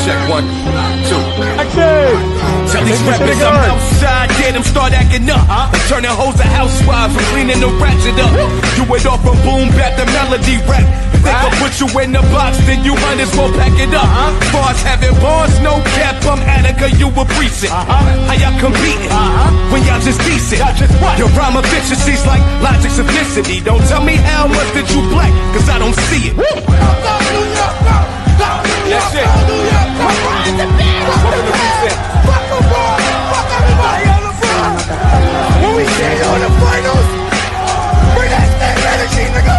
Check 1, 2. Tell these rappers I'm outside, get them start acting up. Like turning hoes to housewives and cleaning the ratchet up. You went off from boom back to melody rap. If they could put you in the box, then you might as well pack it up. Bars having bars, no cap, I'm Attica, you a precinct. How y'all competing when y'all just decent? Your rhyme efficiency's like logic simplicity. Don't tell me how much that you black, cause I don't see it. That's it. Welcome to Reset. Fuck everybody on the front. When we say on the finals, bring that same energy, nigga.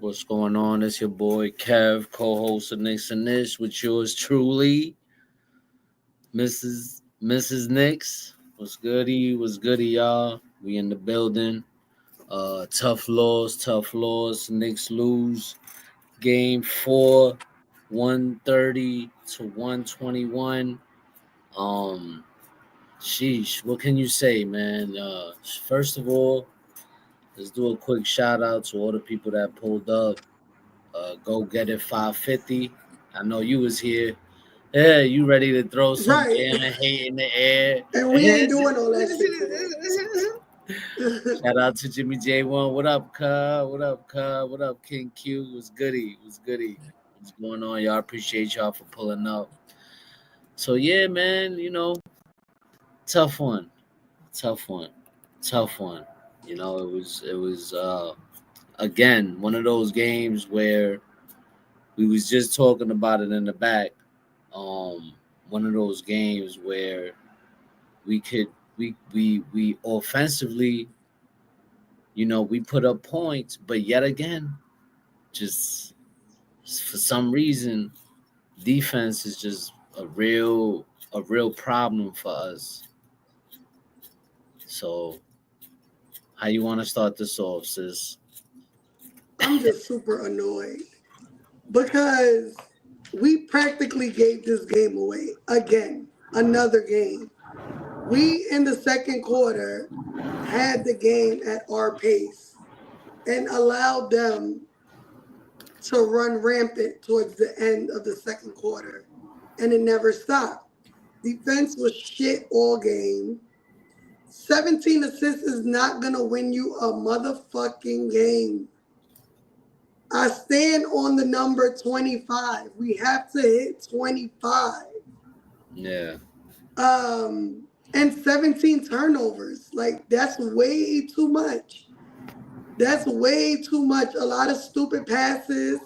What's going on? It's your boy Kev, co-host of Knicks and Nish, with yours truly, Mrs. Knicks. What's goody, y'all? We in the building. Tough loss. Knicks lose game 4, 130 to 121. Sheesh, what can you say, man? First of all, let's do a quick shout out to all the people that pulled up. Go get it 550. I know you was here. Yeah, you ready to throw some damn hate in the air. And we ain't doing all that shit. Shout out to Jimmy J1. What up, cuz? What up, King Q? What's goody? What's going on, y'all? Appreciate y'all for pulling up. So, yeah, man, tough one. You know, it was again one of those games where we was just talking about it in the back. One of those games where we offensively, we put up points, but yet again, just for some reason, defense is just a real problem for us. So, how you want to start this off, sis? I'm just super annoyed because we practically gave this game away again. Another game. We, in the second quarter, had the game at our pace and allowed them to run rampant towards the end of the second quarter, and it never stopped. Defense was shit all game. 17 assists is not going to win you a motherfucking game. I stand on the number 25. We have to hit 25. Yeah. And 17 turnovers. Like, that's way too much. A lot of stupid passes.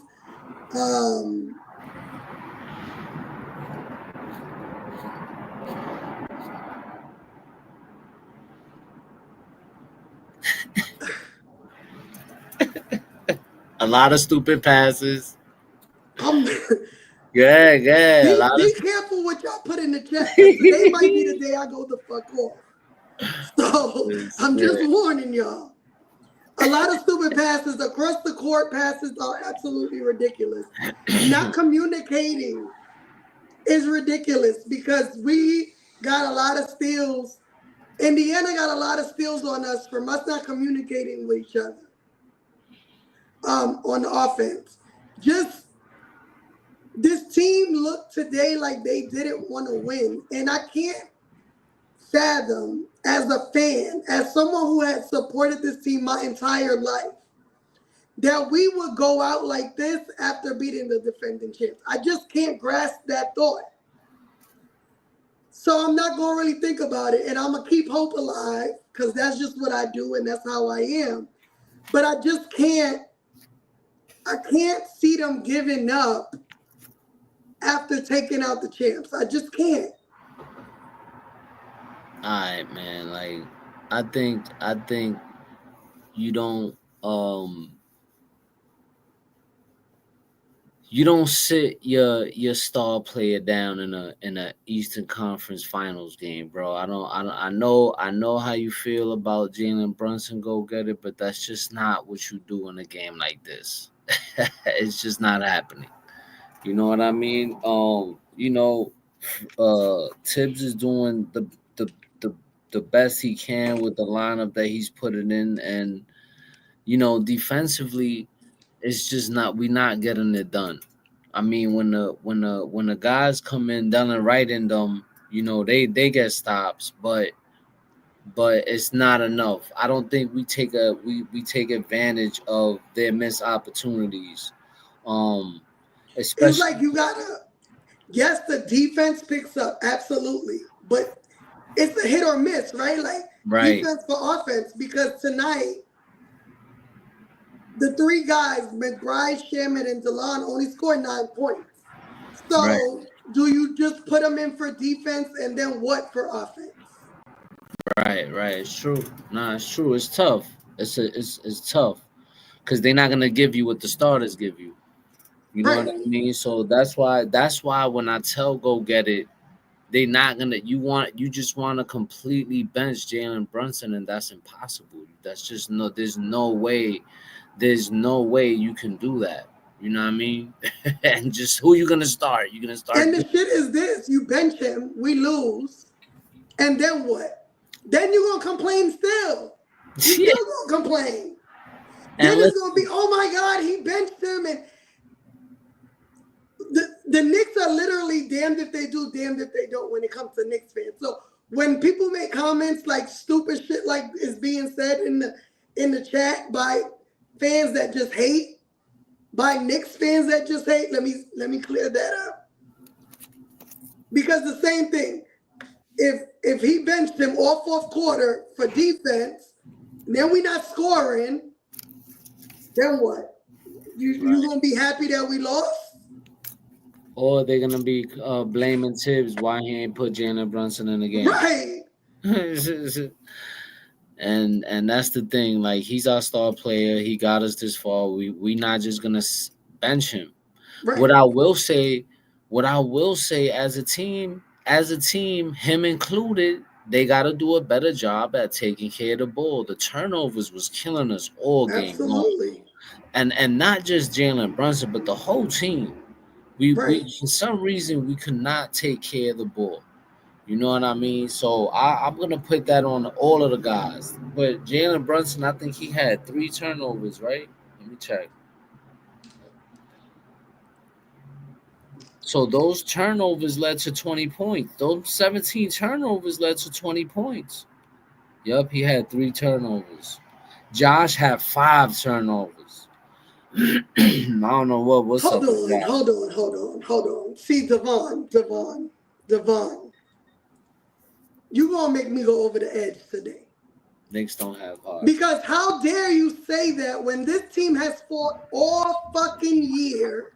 A lot of stupid passes. Yeah. Be careful what y'all put in the chat. Today might be the day I go the fuck off. So I'm just warning y'all. A lot of stupid passes across the court. Passes are absolutely ridiculous. Not communicating is ridiculous because we got a lot of steals. Indiana got a lot of steals on us from us not communicating with each other. On offense. Just this team looked today like they didn't want to win. And I can't fathom as a fan, as someone who had supported this team my entire life, that we would go out like this after beating the defending champs. I just can't grasp that thought. So I'm not going to really think about it. And I'm going to keep hope alive because that's just what I do and that's how I am. But I just can't see them giving up after taking out the champs. I just can't. All right, man. Like, I think you don't sit your star player down in a Eastern Conference Finals game, bro. I know how you feel about Jalen Brunson, go get it, but that's just not what you do in a game like this. It's just not happening. You know what I mean? Thibs is doing the the the best he can with the lineup that he's putting in, and defensively, it's just we not getting it done. I mean, when the guys come in, Dylan Wright in them, they get stops, but it's not enough. I don't think we take advantage of their missed opportunities. It's Especially like you gotta. Yes, the defense picks up absolutely, but it's a hit or miss, right? Like right, defense for offense. Because tonight, the three guys, McBride, Shaman, and DeLon, only scored 9 points. right, So, do you just put them in for defense and then what for offense? right. It's true. Nah, it's true. It's tough. It's tough because they're not gonna give you what the starters give you. You know what I Right. mean? So that's why when I tell go get it, they not gonna you just want to completely bench Jalen Brunson, and that's impossible. That's just there's no way you can do that. You know what I mean? And just who you gonna start? You gonna start? And the shit is this: you bench him, we lose, and then what? Then you gonna complain still. You Yeah. still gonna complain. And Then it's gonna be, oh my God, he benched him, and the Knicks are literally damned if they do, damned if they don't when it comes to Knicks fans. So when people make comments like stupid shit like is being said in the chat by fans that just hate, by Knicks fans that just hate, let me clear that up. Because the same thing, if he benched him all fourth quarter for defense, and then we not scoring, then what? You gonna be happy that we lost? or they're gonna be blaming Thibs why he ain't put Jalen Brunson in the game. Right. And that's the thing. Like, he's our star player. He got us this far. We not just gonna bench him. Right. What I will say as a team, him included, they got to do a better job at taking care of the ball. The turnovers was killing us all game long, Absolutely. and not just Jalen Brunson, but the whole team. We for some reason we could not take care of the ball. You know what I mean? So I'm gonna put that on all of the guys. But Jalen Brunson, I think he had 3 turnovers, right? Let me check. So those turnovers led to 20 points. Those 17 turnovers led to 20 points. Yup, he had 3 turnovers. Josh had 5 turnovers. I don't know what's up with that. Hold on. See, Devon. You gonna make me go over the edge today. Knicks don't have heart. Because how dare you say that when this team has fought all fucking year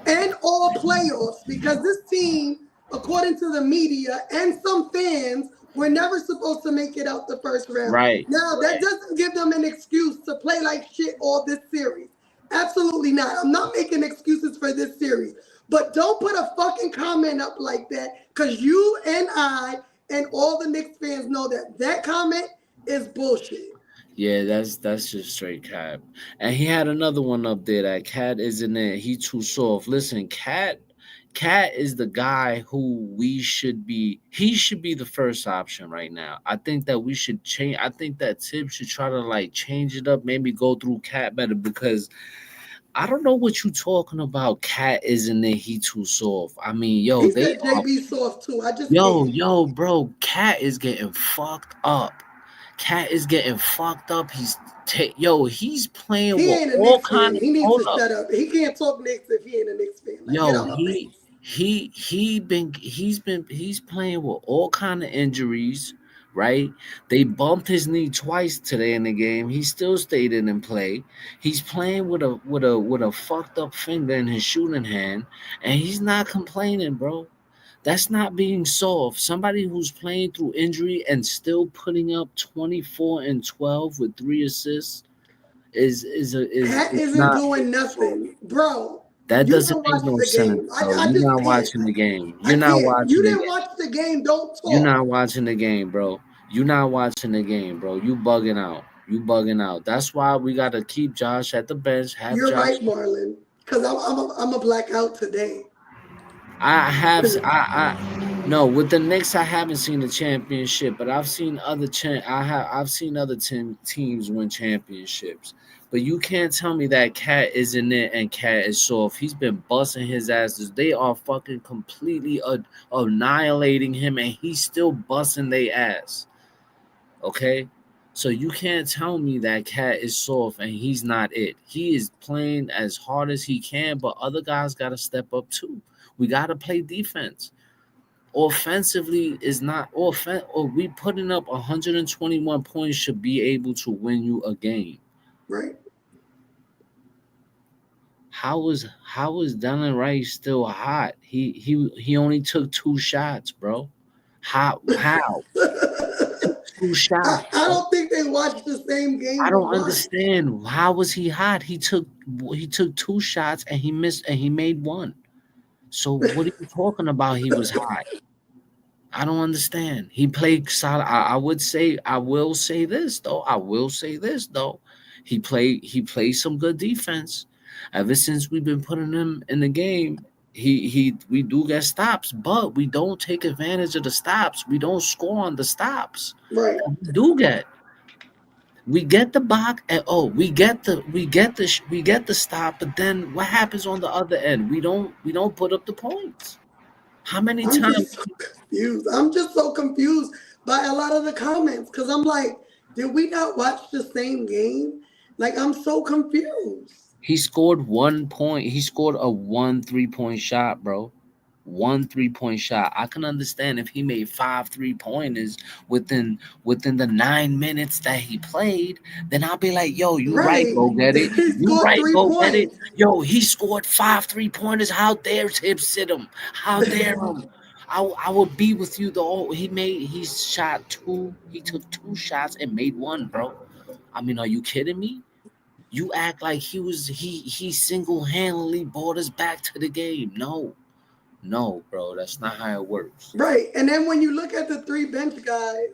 and all playoffs, because this team, according to the media and some fans, were never supposed to make it out the first round. Right. Now, that doesn't give them an excuse to play like shit all this series. Absolutely not. I'm not making excuses for this series. But don't put a fucking comment up like that, because you and I and all the Knicks fans know that comment is bullshit. Yeah, that's just straight cap. And he had another one up there that Cat isn't it. He too soft. Listen, Cat is the guy who he should be the first option right now. I think that we should change. I think that Thibs should try to like change it up, maybe go through Cat better, because I don't know what you talking about. Cat isn't it? He too soft. I mean, yo, he said JB soft too. yo, bro, Cat is getting fucked up. Cat is getting fucked up. He's playing he with ain't a all Knicks kind fan. of. He needs to shut up. He can't talk Knicks if he ain't a Knicks fan. Like, get out my face. He's playing with all kind of injuries, right? They bumped his knee twice today in the game. He still stayed in and play. He's playing with a fucked up finger in his shooting hand, and he's not complaining, bro. That's not being soft. Somebody who's playing through injury and still putting up 24 and 12 with 3 assists is Cat isn't not doing nothing, bro. That You doesn't didn't make watch no the sense, game. bro. I You're just not can't. watching the game. I You're not can't. watching You the didn't game. watch the game. Don't talk. You're not watching the game, bro. You're not watching the game, bro. You bugging out. You bugging out. That's why we got to keep Josh at the bench. You're right, Marlon. Because I'm a blackout today. No, with the Knicks I haven't seen the championship, but I've seen I've seen other teams win championships. But you can't tell me that Cat isn't it and Cat is soft. He's been busting his asses. They are fucking completely annihilating him, and he's still busting their ass. Okay? So you can't tell me that Cat is soft and he's not it. He is playing as hard as he can, but other guys got to step up too. We got to play defense. Offensively is not or we putting up 121 points should be able to win you a game. Right. How is Dylan Wright still hot? He only took 2 shots, bro. How? 2 shots. I don't think they watched the same game. I don't understand. How was he hot? He took 2 shots and he missed and he made 1. So what are you talking about? He was hot. I don't understand. He played solid. I will say this though. He played some good defense. Ever since we've been putting him in the game, we do get stops, but we don't take advantage of the stops. We don't score on the stops. Right. We get the block and we get the stop, but then what happens on the other end? We don't put up the points. How many times? I'm just so confused by a lot of the comments because I'm like, did we not watch the same game? Like, I'm so confused. He scored 1 point. He scored a 1 3-point shot, bro. 1 3-point shot. I can understand if he made 5 3-pointers within the 9 minutes that he played, then I'll be like, yo, you right, go get it. You right, go get it. Yo, he scored 5 3-pointers. How dare Thibs sit him? How dare him? I would be with you though. He took 2 shots and made 1, bro. I mean, are you kidding me? You act like he single-handedly brought us back to the game. No, bro, that's not how it works. Right. And then when you look at the 3 bench guys,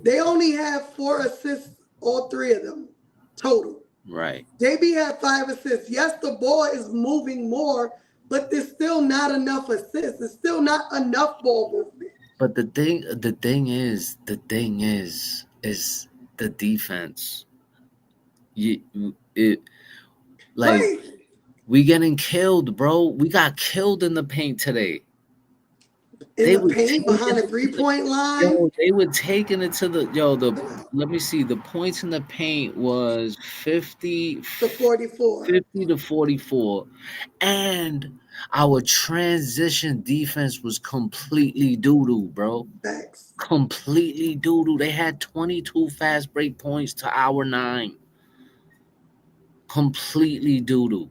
they only have 4 assists, all 3 of them total. Right. JB had 5 assists. Yes, the ball is moving more, but there's still not enough assists. There's still not enough ball movement. But the thing is the defense. Right. We getting killed, bro. We got killed in the paint today. In the paint behind the 3-point line. They were taking it to let me see. The points in the paint was 50 to 44. 50 to 44. And our transition defense was completely doo-doo, bro. Facts. Completely doo-doo. They had 22 fast break points to our 9. Completely doo-doo.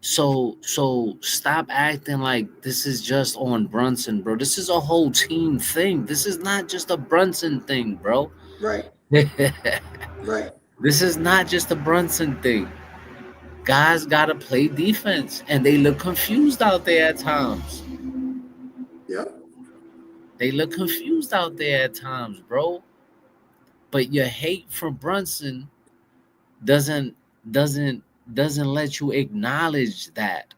So stop acting like this is just on Brunson, bro. This is a whole team thing. This is not just a Brunson thing, bro. Right. Right. This is not just a Brunson thing. Guys gotta play defense, and they look confused out there at times. Yep. They look confused out there at times, bro. But your hate for Brunson doesn't let you acknowledge that.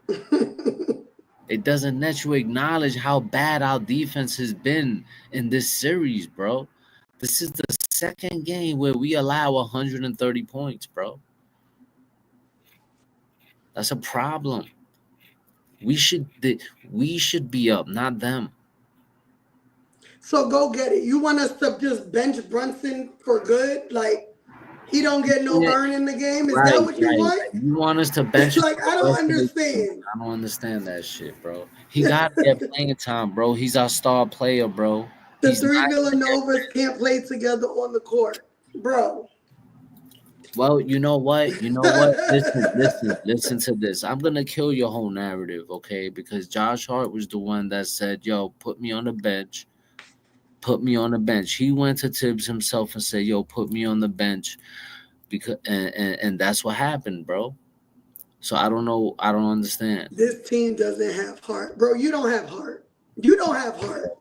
It doesn't let you acknowledge how bad our defense has been in this series, bro. This is the second game where we allow 130 points, bro. That's a problem. We should be up, not them. So go get it. You want us to just bench Brunson for good? Like, he don't get no burn in the game? Is that what you want? You want us to bench? Like, I don't understand. I don't understand that shit, bro. He got to get playing time, bro. He's our star player, bro. The 3 Villanovas can't play together on the court, bro. Well, you know what? Listen to this. I'm gonna kill your whole narrative, okay? Because Josh Hart was the one that said, "Yo, put me on the bench." Put me on the bench. He went to Thibs himself and said, "Yo, put me on the bench," because and that's what happened, bro. So I don't know. I don't understand. This team doesn't have heart, bro. You don't have heart. You don't have heart.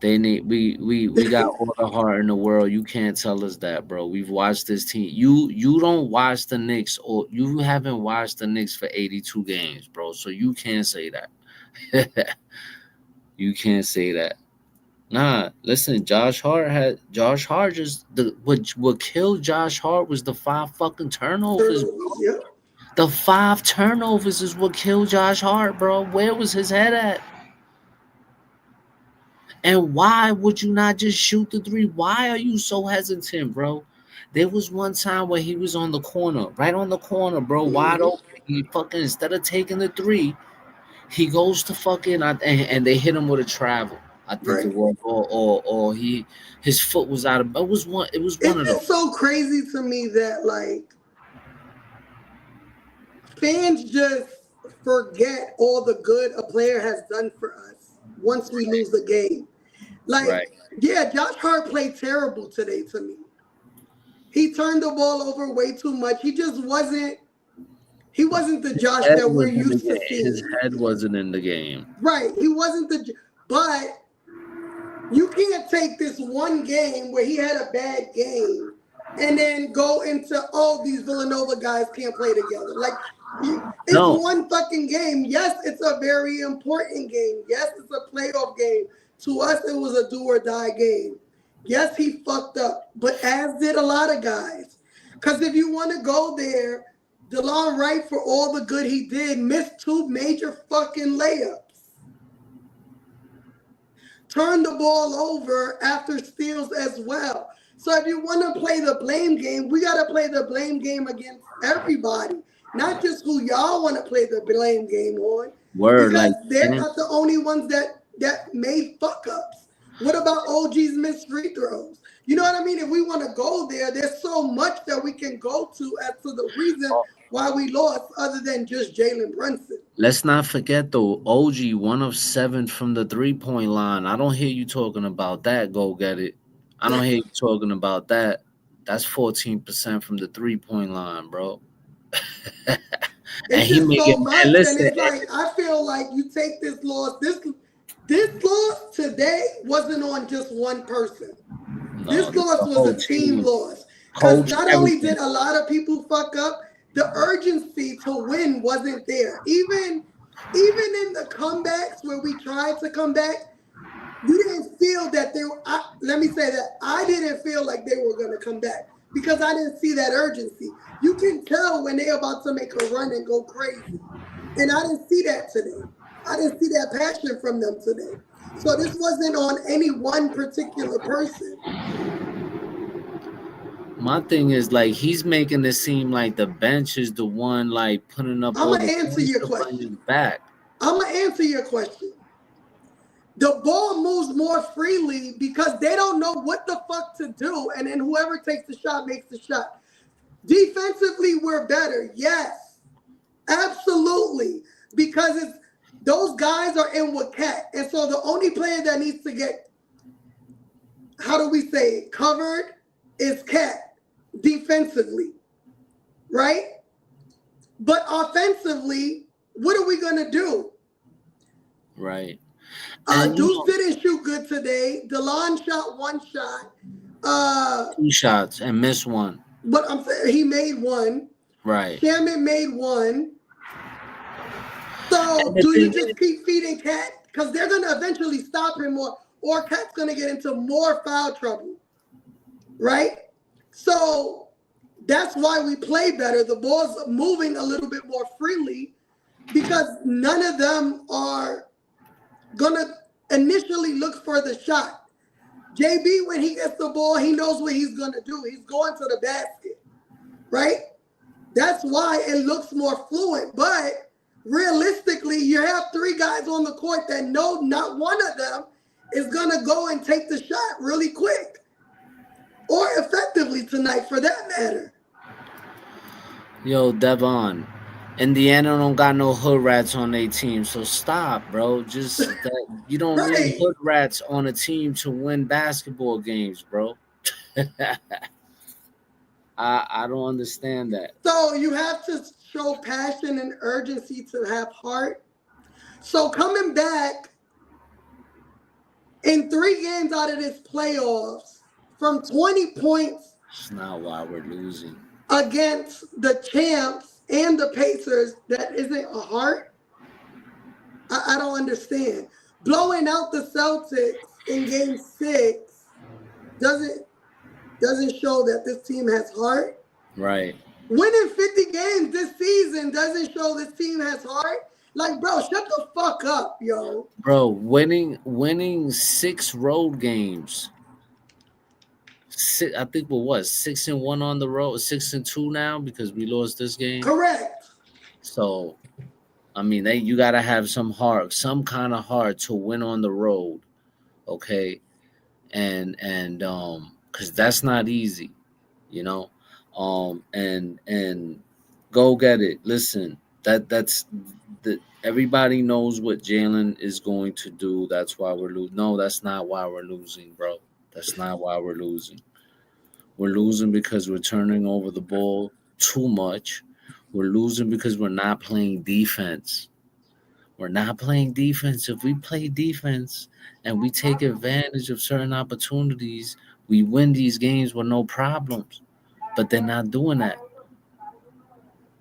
We got all the heart in the world. You can't tell us that, bro. We've watched this team. You don't watch the Knicks, or you haven't watched the Knicks for 82 games, bro. So you can't say that. You can't say that. Nah, listen, Josh Hart just what killed Josh Hart was the 5 fucking turnovers, bro. Yeah. The 5 turnovers is what killed Josh Hart, bro. Where was his head at? And why would you not just shoot the 3? Why are you so hesitant, bro? There was one time where he was on the corner, right on the corner, bro, wide open. He fucking, instead of taking the 3, he goes to fucking and they hit him with a travel. I think it was, or his foot was out of. It was one of those. It's so crazy to me that like fans just forget all the good a player has done for us once we lose the game. Like, yeah, Josh Hart played terrible today to me. He turned the ball over way too much. He just wasn't. He wasn't the Josh that we're used to seeing. His head wasn't in the game. Right. He wasn't the. But you can't take this one game where he had a bad game and then go into, oh, these Villanova guys can't play together. Like, it's one fucking game. Yes, it's a very important game. Yes, it's a playoff game. To us, it was a do or die game. Yes, he fucked up, but as did a lot of guys. Because if you want to go there, DeLon Wright, for all the good he did, missed 2 major fucking layups. Turned the ball over after steals as well. So if you want to play the blame game, we got to play the blame game against everybody. Not just who y'all want to play the blame game on. Word, because like they're not the only ones that made fuck-ups. What about OG's missed free throws? You know what I mean? If we want to go there, there's so much that we can go to as to the reason why we lost other than just Jalen Brunson. Let's not forget, though, OG, 1 of 7 from the 3-point line. I don't hear you talking about that, go get it. I don't hear you talking about that. That's 14% from the 3-point line, bro. It's just so much, and it's like, I feel like you take this loss, this loss today wasn't on just one person. No, this loss was a team loss. Because not only did a lot of people fuck up, the urgency to win wasn't there. Even in the comebacks where we tried to come back, we didn't feel that they were, let me say that, I didn't feel like they were going to come back because I didn't see that urgency. You can tell when they're about to make a run and go crazy. And I didn't see that today. I didn't see that passion from them today. So this wasn't on any one particular person. My thing is, like, he's making it seem like the bench is the one, like, putting up I'm going to answer your question. I'm going to answer your question. The ball moves more freely because they don't know what the fuck to do. And then whoever takes the shot makes the shot. Defensively, we're better. Yes, absolutely. Because those guys are in with Cat. And so the only player that needs to get, how do we say it, covered is Cat defensively, right? But offensively, what are we going to do? Right. Deuce didn't shoot good today. DeLon shot 1 shot. 2 shots and missed 1. But I'm saying he made 1. Right. Shaman made 1. So do you just keep feeding Cat? Because they're going to eventually stop him or Cat's going to get into more foul trouble. Right? So that's why we play better. The ball's moving a little bit more freely because none of them are going to initially look for the shot. JB, when he gets the ball, he knows what he's going to do. He's going to the basket, right? That's why it looks more fluent. But realistically, you have 3 guys on the court that know not one of them is going to go and take the shot really quick or effectively tonight for that matter. Yo, Devon, Indiana don't got no hood rats on their team, so stop, bro. Just that you don't need hood rats on a team to win basketball games, bro. I don't understand that. So you have to show passion and urgency to have heart. So coming back, In 3 games out of this playoffs, from 20 points. It's not why we're losing. Against the champs and the Pacers, that isn't a heart? I don't understand. Blowing out the Celtics in game 6 doesn't show that this team has heart. Right. Winning 50 games this season doesn't show this team has heart. Like, bro, shut the fuck up, yo. Bro, winning 6 road games. I think 6-1 on the road, 6-2 now because we lost this game. Correct. So, I mean, you gotta have some heart, some kind of heart to win on the road, okay? And because that's not easy, you know. And go get it. Listen, that's everybody knows what Jalen is going to do. That's why we're losing. No, that's not why we're losing, bro. That's not why we're losing. We're losing because we're turning over the ball too much. We're losing because we're not playing defense. We're not playing defense. If we play defense and we take advantage of certain opportunities, we win these games with no problems. But they're not doing that.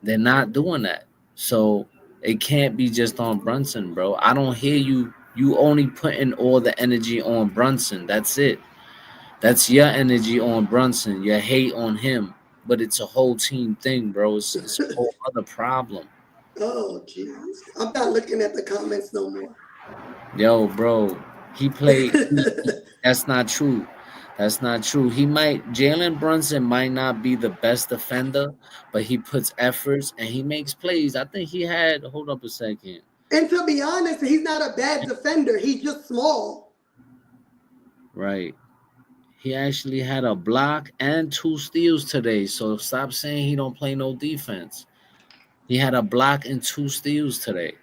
They're not doing that. So it can't be just on Brunson, bro. I don't hear you. You only putting all the energy on Brunson. That's it. That's your energy on Brunson, your hate on him, but it's a whole team thing, bro. It's a whole other problem. Oh, jeez. I'm not looking at the comments no more. Yo, bro, he played. That's not true. That's not true. Jalen Brunson might not be the best defender, but he puts efforts and he makes plays. I think he had, hold up a second. And to be honest, he's not a bad defender. He's just small. Right. He actually had a block and 2 steals today. So stop saying he don't play no defense. He had a block and 2 steals today.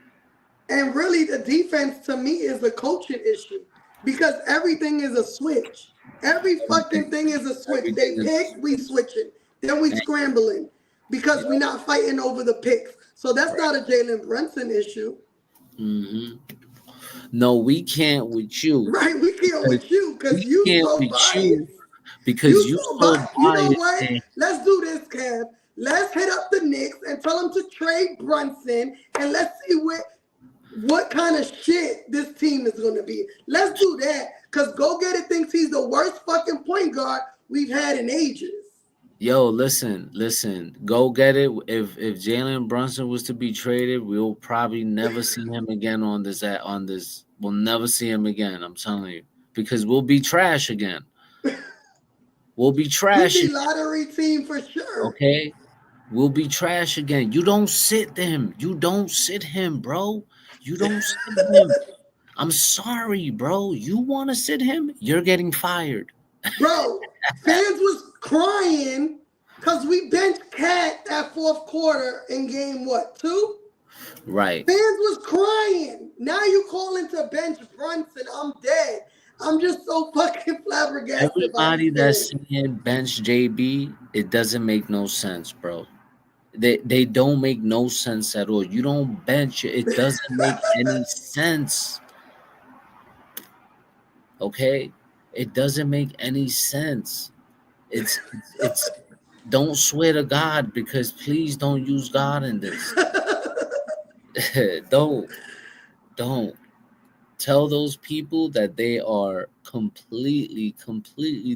And really, the defense to me is a coaching issue because everything is a switch. Every fucking thing is a switch. They pick, we switching. Then we scrambling because we're not fighting over the picks. So that's not a Jalen Brunson issue. Mm-hmm. No, we can't with you. Right, we can't with you because you so biased. Because you so biased. You know what? Let's do this, Kev. Let's hit up the Knicks and tell them to trade Brunson and let's see what kind of shit this team is going to be. Let's do that because Go Get It thinks he's the worst fucking point guard we've had in ages. Yo, listen. Go Get It. If Jalen Brunson was to be traded, we'll probably never see him again on this. We'll never see him again. I'm telling you, because we'll be trash again. We'll be trash. We'll be lottery team for sure. Okay, we'll be trash again. You don't sit him. You don't sit him, bro. You don't sit him. I'm sorry, bro. You want to sit him? You're getting fired. Bro, fans was crying because we benched Cat that 4th quarter in game 2? Right. Fans was crying. Now you calling to bench Brunson. I'm dead. I'm just so fucking flabbergasted. Everybody that's saying bench JB, it doesn't make no sense, bro. They don't make no sense at all. You don't bench it. It doesn't make any sense. Okay? It doesn't make any sense. It's don't swear to God because please don't use God in this. Don't tell those people that they are completely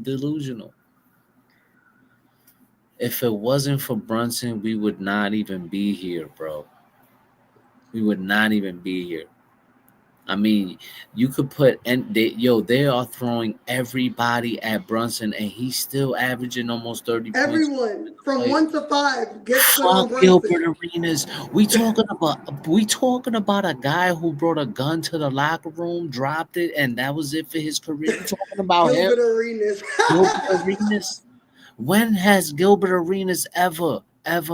delusional. If it wasn't for Brunson, we would not even be here, bro. We would not even be here. I mean, you could put they are throwing everybody at Brunson, and he's still averaging almost 30 points. Everyone from 1 to 5 gets Fuck Gilbert Arenas. We talking about a guy who brought a gun to the locker room, dropped it, and that was it for his career. We talking about Gilbert Arenas. Gilbert Arenas. When has Gilbert Arenas ever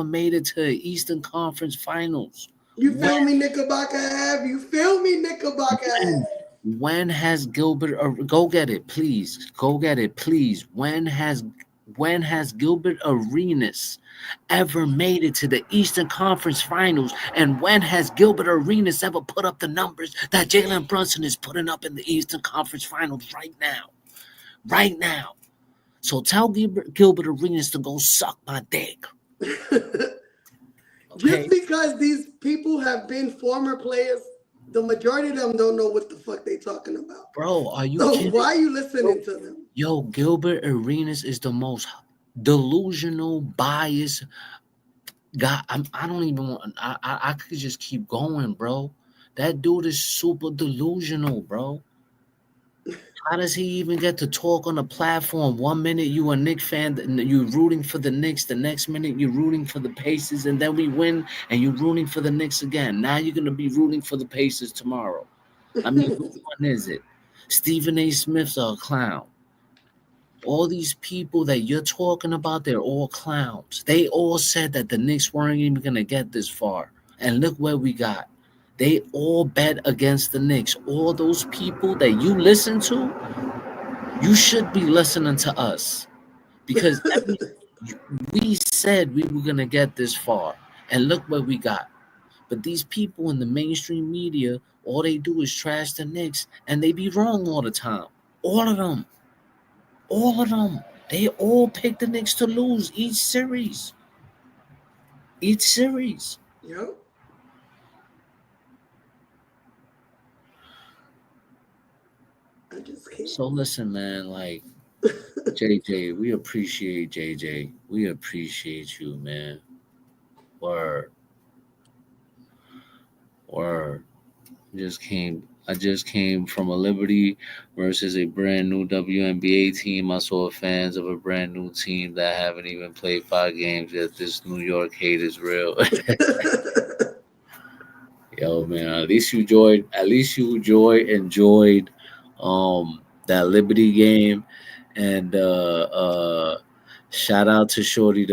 made it to Eastern Conference Finals? You feel me, Knickerbocker Ave? You feel me, Knickerbocker Ave? When has Gilbert? Go get it, please. Go get it, please. When has When has Gilbert Arenas ever made it to the Eastern Conference Finals? And when has Gilbert Arenas ever put up the numbers that Jalen Brunson is putting up in the Eastern Conference Finals right now? Right now. So tell Gilbert Arenas to go suck my dick. Just because these people have been former players, the majority of them don't know what the fuck they talking about. Bro, are you So kidding? why are you listening to them? Yo, Gilbert Arenas is the most delusional, biased guy. I don't even want. I could just keep going, bro. That dude is super delusional, bro. How does he even get to talk on a platform? 1 minute you a Knicks fan, you rooting for the Knicks. The next minute you're rooting for the Pacers, and then we win, and you're rooting for the Knicks again. Now you're gonna be rooting for the Pacers tomorrow. I mean, which one is it? Stephen A. Smith's a clown. All these people that you're talking about, they're all clowns. They all said that the Knicks weren't even gonna get this far, and look where we got. They all bet against the Knicks. All those people that you listen to, you should be listening to us because we said we were going to get this far, and look what we got. But these people in the mainstream media, all they do is trash the Knicks, and they be wrong all the time. All of them. All of them. They all pick the Knicks to lose each series. Each series. Yep. I just can't. So listen, man, like JJ, we appreciate JJ. We appreciate you, man. Word. Word. I just came from a Liberty versus a brand new WNBA team. I saw fans of a brand new team that haven't even played 5 games yet. This New York hate is real. Yo, man, at least you enjoyed that Liberty game. And shout out to Shorty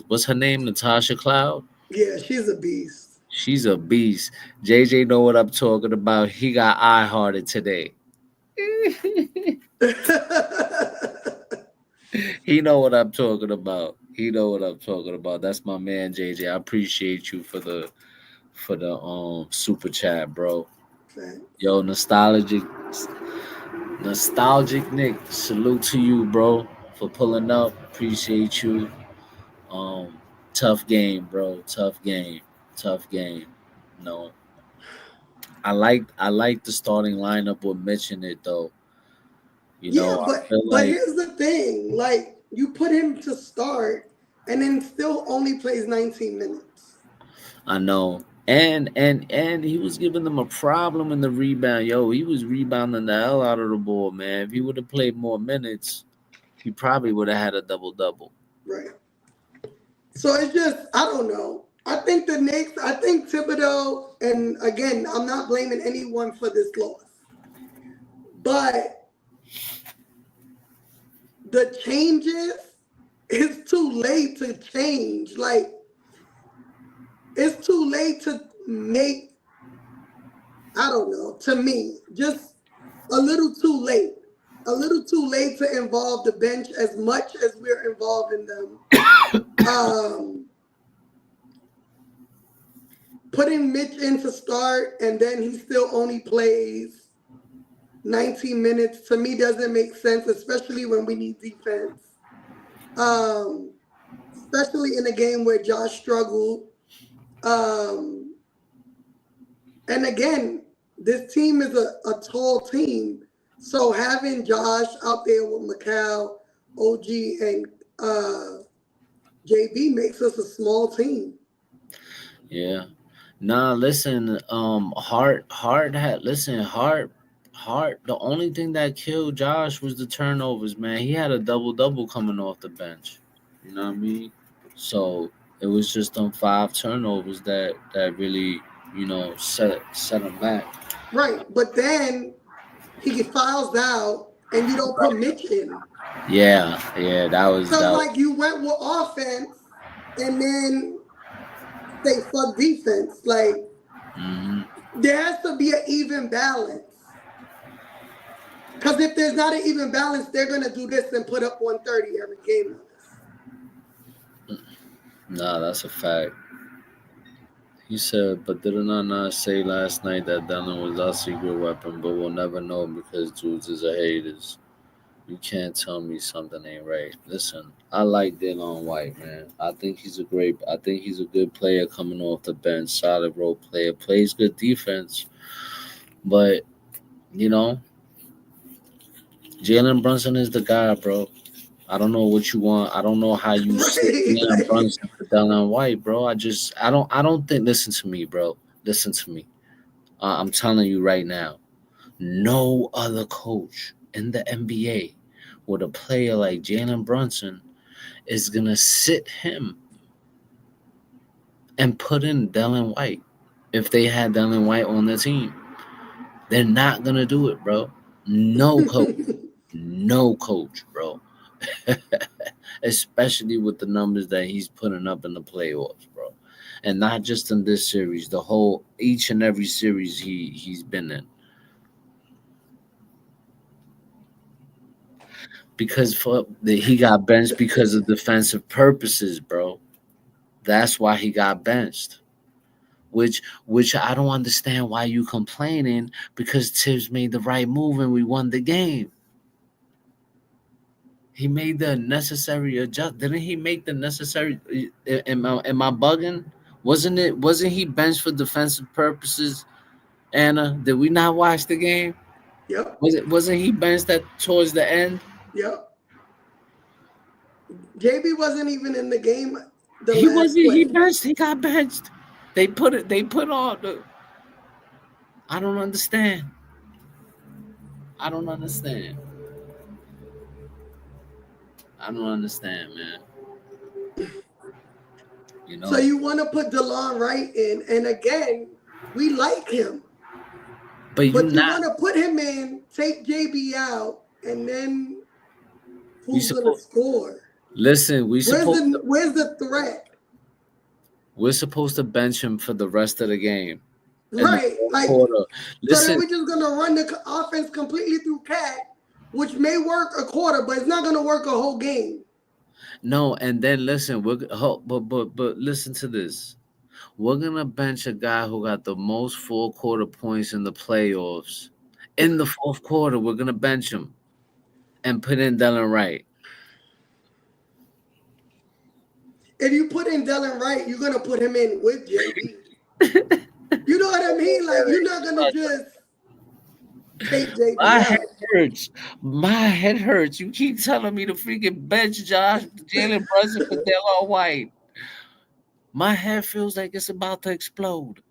what's her name? Natasha Cloud? Yeah, she's a beast. She's a beast. JJ know what I'm talking about. He got eye-hearted today. He know what I'm talking about. That's my man JJ. I appreciate you for the super chat, bro. Thanks. Yo, nostalgic Nick. Salute to you, bro, for pulling up. Appreciate you. Tough game, bro. Tough game. No. I like the starting lineup with Mitch in it though. You know, but I feel like here's the thing: like you put him to start, and then still only plays 19 minutes. I know, and he was giving them a problem in the rebound. Yo, he was rebounding the hell out of the ball, man. If he would have played more minutes, he probably would have had a double-double. Right. So it's just I don't know. I think the Knicks. I think Thibodeau, and again, I'm not blaming anyone for this loss, but the changes, it's too late to change. Like, it's too late to make, I don't know, to me, just a little too late. A little too late to involve the bench as much as we're involved in them. Putting Mitch in to start, and then he still only plays 19 minutes, to me doesn't make sense, especially when we need defense. Especially in a game where Josh struggled. And again, this team is a tall team. So having Josh out there with Mikal, OG, and JB makes us a small team. Yeah. Nah, listen, Hart, the only thing that killed Josh was the turnovers, man. He had a double-double coming off the bench. You know what I mean? So it was just them 5 turnovers that really, you know, set him back. Right, but then he fouls out and you don't put Mitch in. Yeah, that was so like you went with offense and then say fuck defense. Like there has to be an even balance. Because if there's not an even balance, they're going to do this and put up 130 every game on us. Nah, that's a fact. He said, but did I not say last night that Dylan was our secret weapon, but we'll never know because dudes is a haters. You can't tell me something ain't right. Listen, I like Dylan White, man. I think he's a good player coming off the bench, solid role player, plays good defense. But, you know, Jalen Brunson is the guy, bro. I don't know what you want. I don't know how you see Jalen Brunson for Dylan White, bro. I don't think. Listen to me, bro. Listen to me. I'm telling you right now. No other coach in the NBA with a player like Jalen Brunson is gonna sit him and put in Dylan White. If they had Dylan White on the team, they're not gonna do it, bro. No coach. No coach, bro. Especially with the numbers that he's putting up in the playoffs, bro. And not just in this series, each and every series he's been in. Because he got benched because of defensive purposes, bro. That's why he got benched. Which I don't understand why you complaining, because Thibs made the right move and we won the game. He made the necessary adjust. Didn't he make the necessary? Am I bugging? Wasn't he benched for defensive purposes? Anna, did we not watch the game? Yep. Wasn't he benched towards the end? Yep. JB wasn't even in the game. He wasn't. He benched. He got benched. They put on the. I don't understand. I don't understand, man. You know. So you want to put DeLon Wright in, and again, we like him. But you want to put him in, take JB out, and then who's going to score? Listen, where's the threat? We're supposed to bench him for the rest of the game. Right. So then we're just going to run the offense completely through Cat, which may work a quarter, but it's not going to work a whole game. No, and then listen, but listen to this. We're going to bench a guy who got the most fourth quarter points in the playoffs. In the fourth quarter, we're going to bench him and put in Dylan Wright. If you put in Dylan Wright, you're going to put him in with JB. You know what I mean? Like, you're not going to just take JB My head hurts. You keep telling me to freaking bench Jalen Brunson for Dylan White. My head feels like it's about to explode.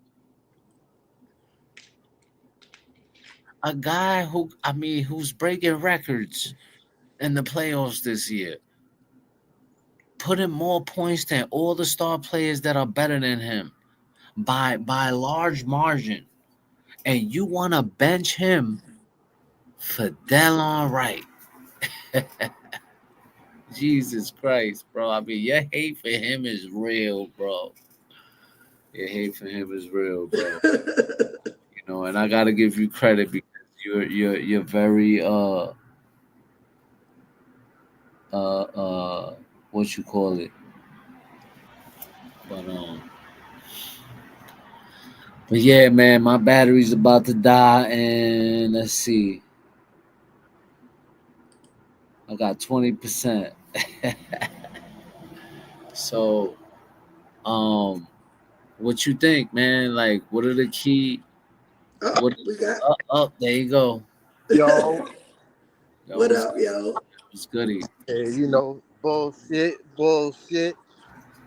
A guy who's breaking records in the playoffs this year, putting more points than all the star players that are better than him by a large margin, and you want to bench him for Dylan Wright. Jesus Christ, bro. I mean, your hate for him is real, bro. Your hate for him is real, bro. You know, and I gotta give you credit because you're very what you call it. But yeah, man, my battery's about to die, and let's see. I got 20%. So, what you think, man? Like, what are the key? There you go. Yo. What up, yo? It's goody. Hey, you know, bullshit. You know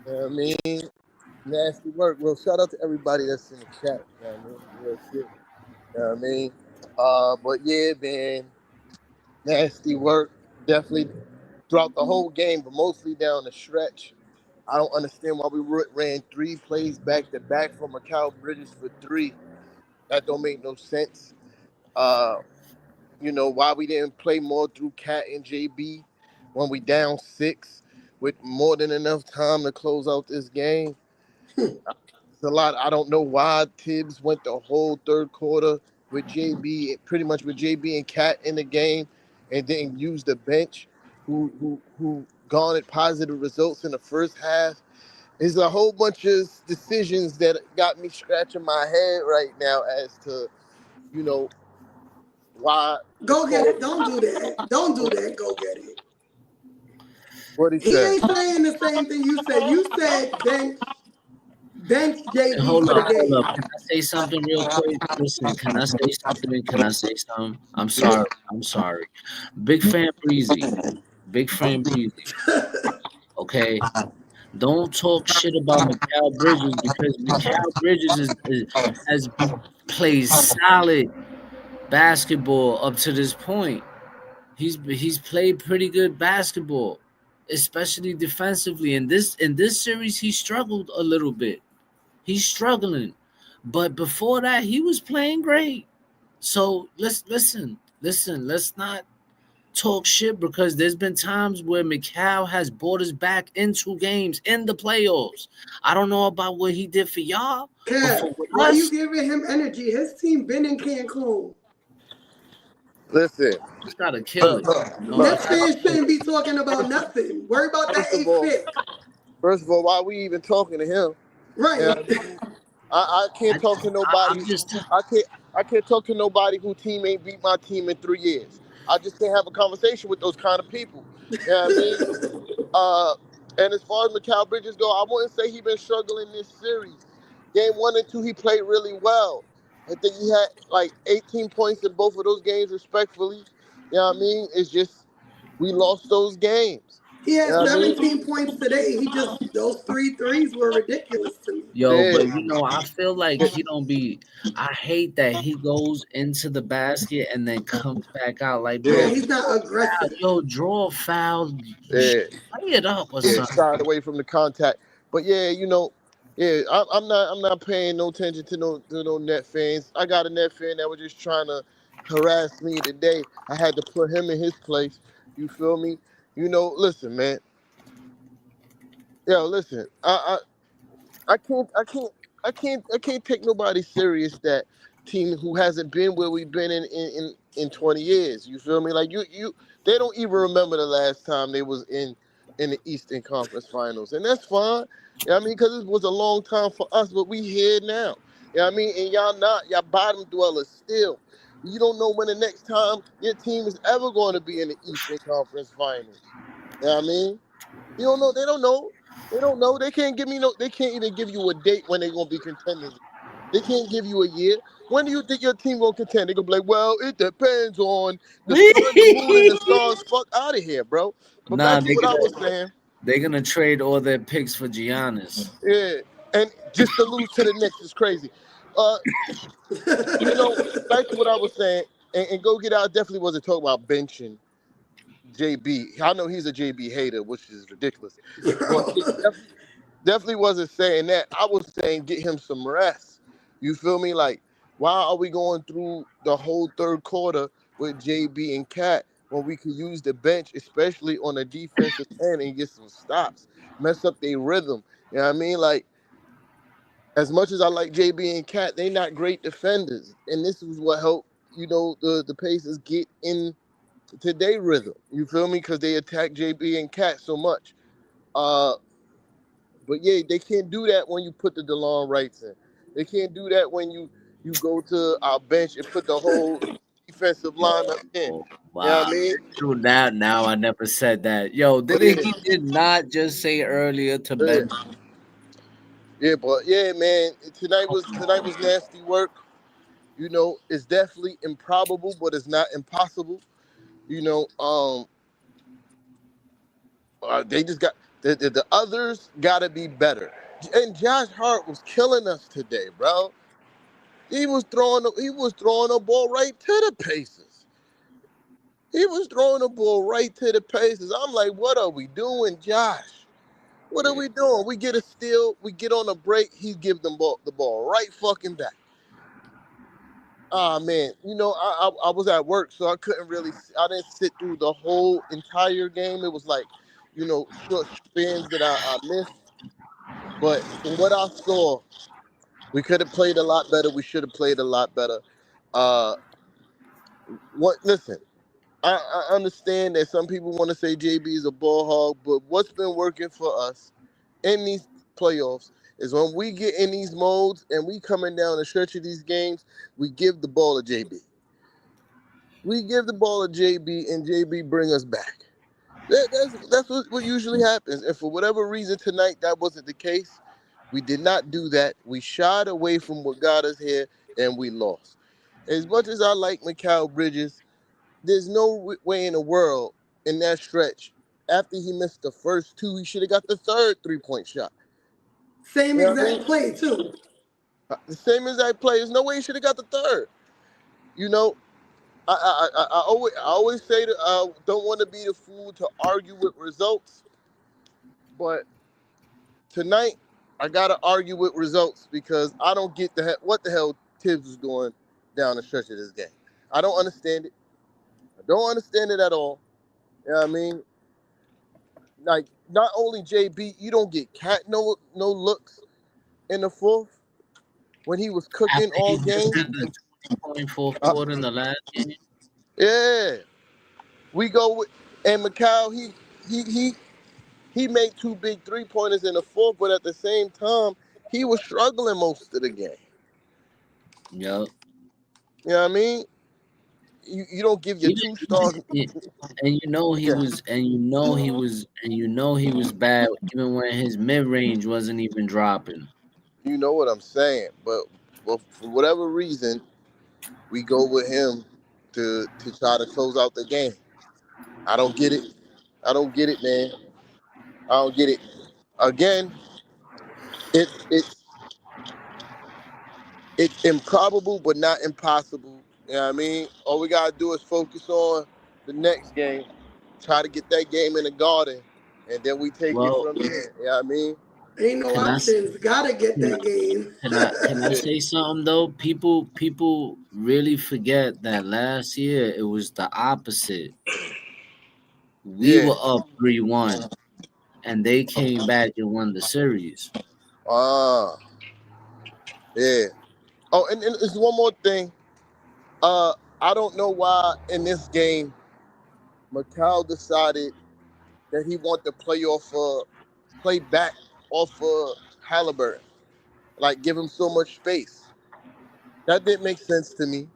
what I mean? Nasty work. Well, shout out to everybody that's in the chat. You know what I mean? Real shit. You know what I mean? But yeah, man, nasty work. Definitely throughout the whole game, but mostly down the stretch. I don't understand why we ran 3 plays back to back from Mikal Bridges for 3. That don't make no sense. You know, why we didn't play more through Cat and JB when we down 6 with more than enough time to close out this game. It's a lot. I don't know why Thibs went the whole third quarter with JB, pretty much with JB and Cat in the game, and then use the bench, who garnered positive results in the first half. There's a whole bunch of decisions that got me scratching my head right now as to, you know, why the Go get call. it. Don't do that. Don't do that. Go get it. What he He said. ain't saying the same thing you said. You said bench And JB hold for the up, hold game. up. Can I say something real quick? Listen, can I say something? Can I say something? I'm sorry. I'm sorry. Big fan Breezy. Big fan Breezy. Okay. Don't talk shit about Mikal Bridges because Mikal Bridges has played solid basketball up to this point. He's played pretty good basketball, especially defensively. In this series, he struggled a little bit. He's struggling, but before that, he was playing great. So let's listen. Let's not talk shit because there's been times where Mikal has brought us back into games in the playoffs. I don't know about what he did for y'all, but Kev, for why you us, giving him energy? His team been in Cancun. Listen, just gotta kill it. You know, Nets just gotta fans kill shouldn't be talking about nothing. Worry about that first of eighth all, pick. why are we even talking to him? Right. Yeah, I can't talk to nobody. I'm just I can't I can't talk to nobody who team ain't beat my team in 3 years. I just can't have a conversation with those kind of people. You know what I mean? And as far as Mikal Bridges go, I wouldn't say he been struggling this series. Game 1 and 2, he played really well. I think he had like 18 points in both of those games, respectfully. You know what I mean? It's just we lost those games. He You had know what I mean? 17 points today. Those three threes were ridiculous to me. yo, Yeah, but I feel like he don't be. I hate that he goes into the basket and then comes back out like, Yeah, bro, yeah, he's not aggressive. draw a foul, yeah. play it up or Yeah, something. shied away from the contact. But yeah, yeah, I'm not paying no attention to no net fans. I got a net fan that was just trying to harass me today. I had to put him in his place. You feel me? Listen, man. Yo, listen. I can't I can't I can't take nobody serious that team who hasn't been where we've been in 20 years. You feel me? Like you they don't even remember the last time they was in the Eastern Conference Finals. And that's fine. You know what I mean? Because it was a long time for us, but we here now. You know what I mean? And y'all bottom dwellers still. You don't know when the next time your team is ever going to be in the Eastern Conference Finals. You know what I mean? You don't know. They don't know. They don't know. They can't give me no. They can't even give you a date when they're gonna be contenders. They can't give you a year. When do you think your team gonna contend? They're gonna be like, well, it depends on the sun, the moon, and the stars. Fuck out of here, bro. But back Nah, to what I was saying. they're gonna trade all their picks for Giannis. Yeah, and just to lose to the Knicks is crazy. Uh, back to what I was saying, and go get out. Definitely wasn't talking about benching JB. I know he's a JB hater, which is ridiculous. But Bro. definitely wasn't saying that. I was saying get him some rest. You feel me? Like, why are we going through the whole third quarter with JB and Cat when we could use the bench, especially on the defensive end, and get some stops, mess up their rhythm? You know what I mean? Like, as much as I like JB and Cat, they not great defenders, and this is what helped the Pacers get in today rhythm. You feel me? Because they attack JB and Cat so much. Uh, But yeah, they can't do that when you put the DeLon Wrights in. They can't do that when you go to our bench and put the whole defensive lineup in. Oh, You know what wow. I mean? True that. Now I never said that. Yo, But he did not just say earlier to yeah, Ben. but yeah, man. Tonight was nasty work. It's definitely improbable, but it's not impossible. You know, they just got the others got to be better. And Josh Hart was killing us today, bro. He was throwing a ball right to the Pacers. He was throwing the ball right to the Pacers. I'm like, what are we doing, Josh? What are we doing? We get a steal, we get on a break, he give them the ball right fucking back. Ah man, I was at work, so I couldn't really. I didn't sit through the whole entire game. It was like, short spins that I missed. But from what I saw, we could have played a lot better. We should have played a lot better. Uh, what? Listen, I understand that some people want to say JB is a ball hog, but what's been working for us in these playoffs is when we get in these modes and we coming down the stretch of these games, we give the ball to JB. We give the ball to JB, and JB bring us back. That's what usually happens. And for whatever reason tonight, that wasn't the case. We did not do that. We shied away from what got us here, and we lost. As much as I like Mikal Bridges, there's no way in the world in that stretch, after he missed the first two, he should have got the third 3-point shot. Same You know what I exact mean? play, too. The same exact play. There's no way he should have got the third. You know, I always say that I don't want to be the fool to argue with results, but tonight I gotta argue with results because I don't get what the hell Thibs was doing down the stretch of this game. I don't understand it. I don't understand it at all. You know what I mean? Like, not only JB, you don't get Cat no looks in the fourth when he was cooking After all he just game. had the 20-point fourth Uh, quarter in the last game. yeah, we go with and Mikal. He made two big 3-pointers in the fourth, but at the same time, he was struggling most of the game. Yep. You know what I mean? You don't give your Even, 2 stars. and you know he Yeah, was, and you know he was, and you know he was bad even when his mid range wasn't even dropping. you know what I'm saying. But for whatever reason, we go with him to try to close out the game. I don't get it. I don't get it, man. I don't get it. Again, it it's it's improbable, but not impossible. You know what I mean? All we gotta do is focus on the next game, try to get that game in the Garden, and then we take it Well, from there. You know what I mean? Ain't no can I options. Gotta get can I that game. can I Yeah. say something though? People really forget that last year it was the opposite. We Yeah. were up 3-1, and they came back and won the series. Ah. Yeah. Oh, and there's one more thing. I don't know why in this game Mikal decided that he wanted to play back off of Haliburton, like give him so much space. That didn't make sense to me.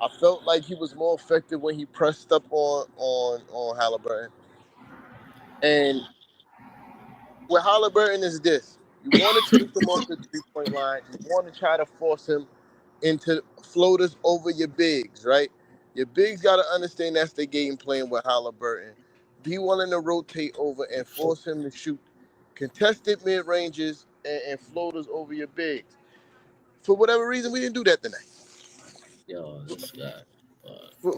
I felt like he was more effective when he pressed up on Haliburton. And with Haliburton is this: you want to take him off the 3-point line. You want to try to force him into floaters over your bigs, right? Your bigs got to understand that's the game plan with Haliburton. Be willing to rotate over and force him to shoot contested mid ranges and floaters over your bigs. For whatever reason, we didn't do that tonight. Yo, this guy. For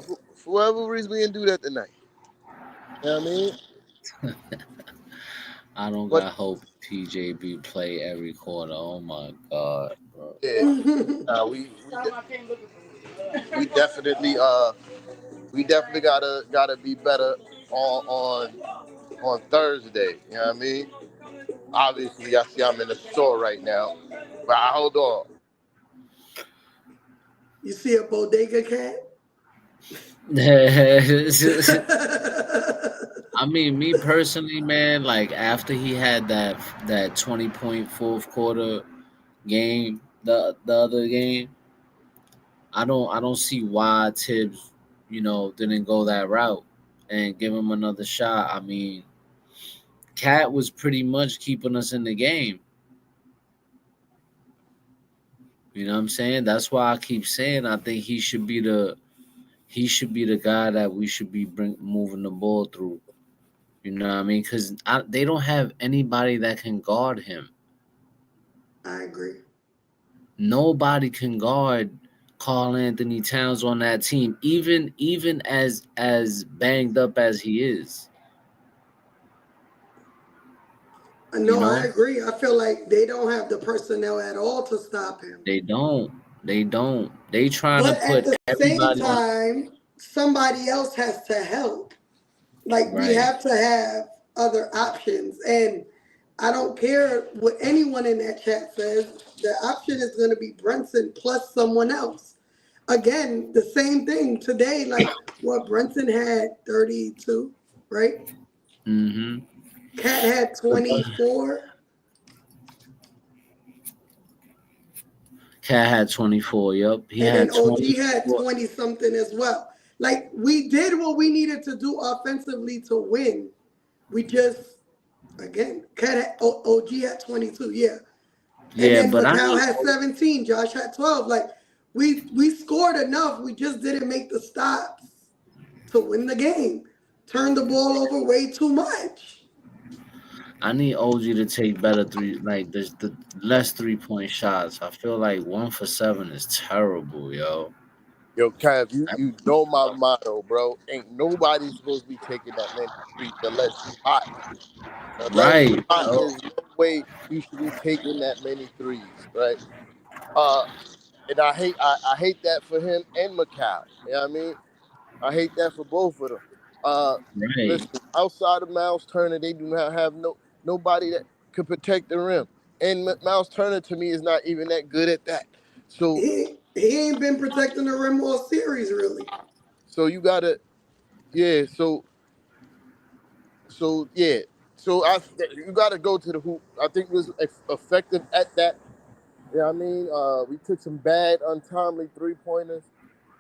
whatever reason, we didn't do that tonight. You know what I mean? I don't But got hope TJB play every quarter. Oh my god, bro. yeah, we definitely we definitely gotta be better on Thursday. You know what I mean? Obviously, I see I'm in the store right now, but hold on. You see a bodega cat? I mean, me personally, man, like after he had that 20-point fourth quarter game, the other game, I don't see why Tibbs, didn't go that route and give him another shot. I mean, Cat was pretty much keeping us in the game. You know what I'm saying? That's why I keep saying I think he should be the guy that we should be moving the ball through. You know what I mean? Because they don't have anybody that can guard him. I agree. Nobody can guard Karl-Anthony Towns on that team, even as banged up as he is. You No, I know, agree. I feel like they don't have the personnel at all to stop him. they don't. They don't. They trying to But at put the same everybody on. time, somebody else has to help. Like, we Right. have to have other options. And I don't care what anyone in that chat says. The option is going to be Brunson plus someone else. again, the same thing today. Like what Brunson had 32, right? Mm-hmm. Cat had 24. Cat had 24. Yep, he And then had OG had 24. 20 something as well. Like we did what we needed to do offensively to win. We just again, OG had 22, yeah. And Yeah, then but I Mikal need had 17, Josh had 12. Like we scored enough. We just didn't make the stops to win the game. Turned the ball over way too much. OG to take better like the less 3-point shots. I feel like 1 for 7 is terrible, yo. Yo, Kev, you know my motto, bro. Ain't nobody supposed to be taking that many threes unless you hot. Unless you Right, hot, bro. there's no way you should be taking that many threes, right? And I hate that for him and Mikal. You know what I mean? I hate that for both of them. Uh, Right. listen, outside of Miles Turner, they do not have nobody that could protect the rim. And Miles Turner to me is not even that good at that. So He ain't been protecting the rim all series, really. you gotta, yeah. Yeah. So you gotta go to the hoop. I think it was effective at that. Yeah, I mean, we took some bad, untimely 3-pointers.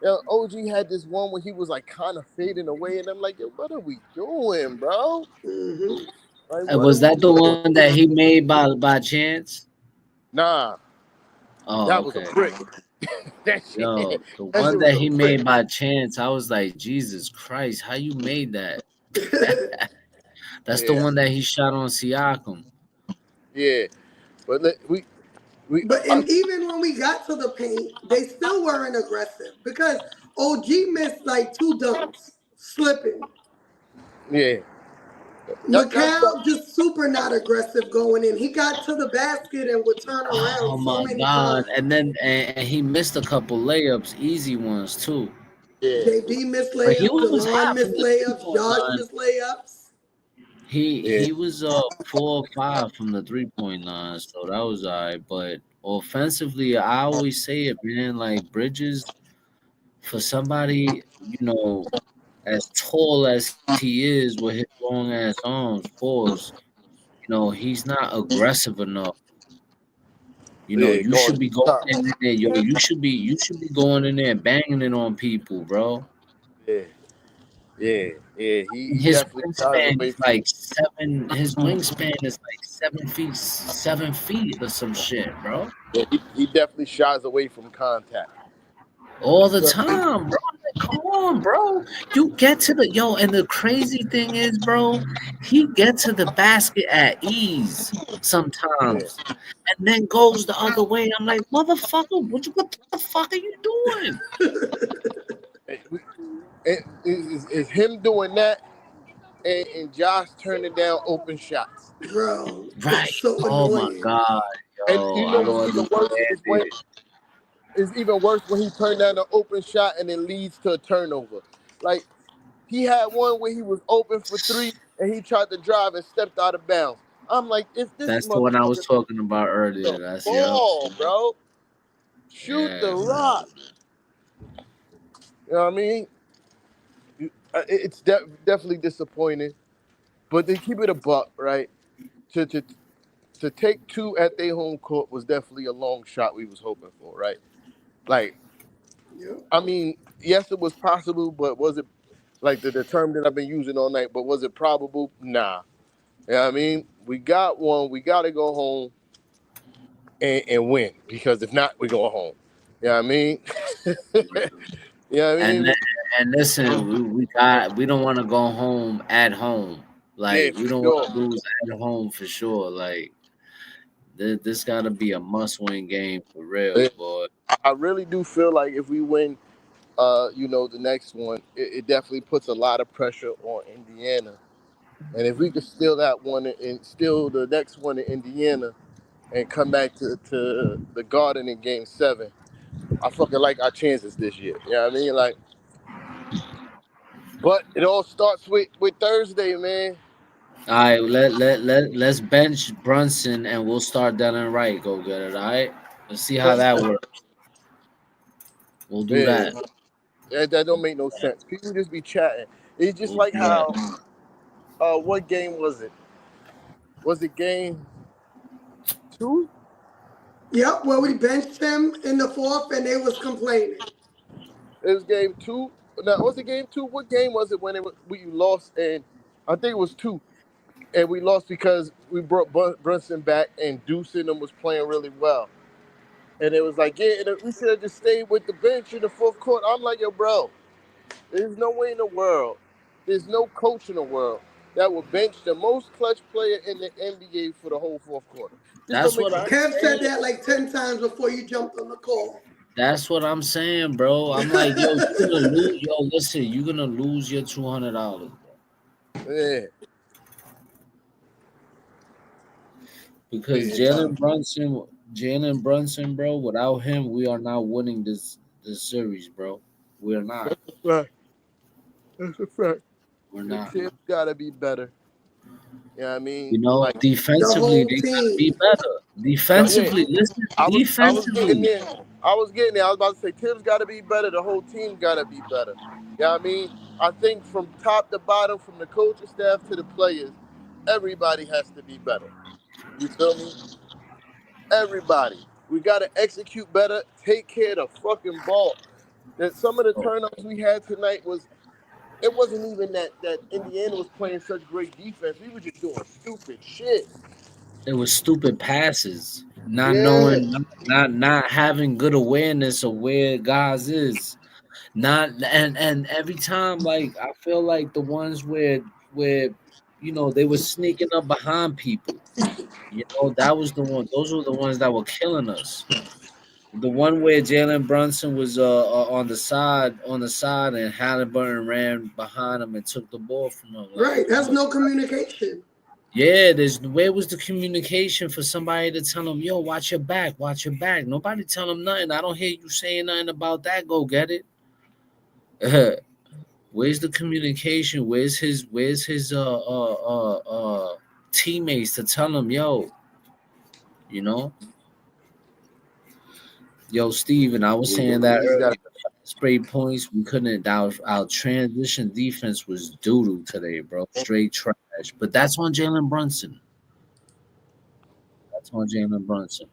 Yeah, OG had this one where he was like kind of fading away, and I'm like, yo, what are we doing, bro? Mm-hmm. Like, what are Was we that the doing? one that he made by chance? Nah, Oh, that was a okay. brick. that Yo, shit, the that one shit was that a he brick. made by chance, I was like, Jesus Christ, how you made that? That's the Yeah, one that he shot on Siakam. yeah. But we But and even when we got to the paint, they still weren't aggressive because OG missed like 2 dunks, slipping. yeah. That's Mikal just super not aggressive going in. He got to the basket and would turn around Oh so my many God! times. And then and he missed a couple layups, easy ones too. yeah, JB missed But he layups, was Delon hot from missed the three layups, point Josh line. missed layups. yeah, He was 4 or 5 from the 3-point line, so that was alright. But offensively, I always say it, man. Like Bridges, for somebody as tall as he is with his long ass arms, pause. He's not aggressive enough. yeah. You Going should to be the going top. in there, yo. You should be going in there and banging it on people, bro. Yeah, yeah, yeah. He His definitely shies wingspan away is from. like 7. His wingspan is like 7 feet, 7 feet or some shit, bro. Yeah, he definitely shies away from contact. All the So, time, bro. Like, come on, bro. You get to and the crazy thing is, bro, he gets to the basket at ease yeah. sometimes, and then goes the other way. I'm like, motherfucker, what the fuck are you doing? It's him doing that and Josh turning down open shots. Bro, Right. it's so Oh my annoying. God, And yo. you I know don't what's even understand worse is when it. it's even worse when he turned down the open shot and it leads to a turnover. Like he had one where he was open for 3 and he tried to drive and stepped out of bounds. I'm like, if this That's the one I was motherfucker talking about the earlier. That's yep. ball, bro, shoot the Yeah, rock. You know what I mean? It's definitely disappointing, but they keep it a buck, right? To to to take 2 at their home court was definitely a long shot we was hoping for, right? Like, Yep. I mean, yes, it was possible, but was it like the term that I've been using all night? But was it probable? Nah. You know what I mean? We got one. We got to go home and win because if not, we go home. You know what I mean? You know what I and mean? and listen, we don't want to go home at home. Yeah, Like for we don't want sure. to lose at home for sure. Like this got to be a must-win game for real, Yeah. boy. I really do feel like if we win, the next one, it definitely puts a lot of pressure on Indiana. And if we could steal that one and steal the next one in Indiana and come back to the Garden in Game 7, I fucking like our chances this year. You know what I mean? Like, but it all starts with Thursday, man. All right, let's bench Brunson and we'll start down and right. Go get it. All right. Let's see how that works. We'll do Yeah, that. that don't make no sense. People just be chatting. It's just We'll like do that. how what game was it? Was it game 2? Yep, well, we benched him in the fourth, and they was complaining. It was game 2. No, was it game 2? What game was it when we lost? And I think it was 2. And we lost because we brought Brunson back and Deuce in them was playing really well. And it was like, yeah, we should have just stayed with the bench in the fourth quarter. I'm like, yo, bro, there's no way in the world, there's no coach in the world that will bench the most clutch player in the NBA for the whole fourth quarter. This don't That's make what I'm Kev said saying. that like 10 times before you jumped on the call. That's what I'm saying, bro. I'm like, yo, you're gonna lose. Yo, listen, you're gonna lose your $200, bro. Yeah. Because Jalen Brunson, bro. Without him, we are not winning this series, bro. We're not. Right. That's a fact. We're The not. team gotta be better. You know what I mean? You know, Like, The defensively, whole they gotta team. be better. Defensively, listen, I was getting defensively. there. I was getting there. I was about to say Thibs got to be better. The whole team got to be better. You know what I mean? I think from top to bottom, from the coaching staff to the players, everybody has to be better. You feel me? Everybody. We got to execute better. Take care of the fucking ball. That some of the turnovers we had tonight it wasn't even that Indiana was playing such great defense. We were just doing stupid shit. It was stupid passes, not Yeah. knowing, not having good awareness of where guys is. Not and every time, like I feel like the ones where they were sneaking up behind people. That was the one. Those were the ones that were killing us. The one where Jalen Brunson was on the side, and Haliburton ran behind him and took the ball from him. Right, that's no communication. Yeah, where was the communication for somebody to tell him, yo, watch your back, watch your back? Nobody tell him nothing. I don't hear you saying nothing about that. Go get it. Where's the communication? Where's his teammates to tell him, yo, you know? Yo, Steven, I was saying that earlier. Spray points, we couldn't. Our transition defense was doo-doo today, bro. Straight trash. But that's on Jalen Brunson. That's on Jalen Brunson,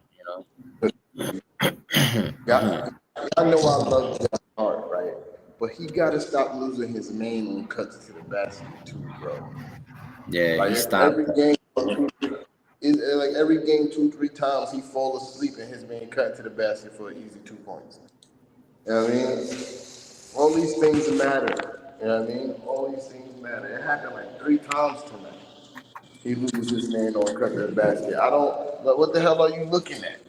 Yeah, I know I love Jeff Hart, right? But he got to stop losing his main on cuts to the basket too, bro. Yeah, like he stopped. Every game, 2-3 times he fall asleep and his man cut to the basket for an easy 2 points. You know what I mean? All these things matter. You know what I mean? All these things matter. It happened like 3 times tonight. He loses his man on cut to the basket. What the hell are you looking at?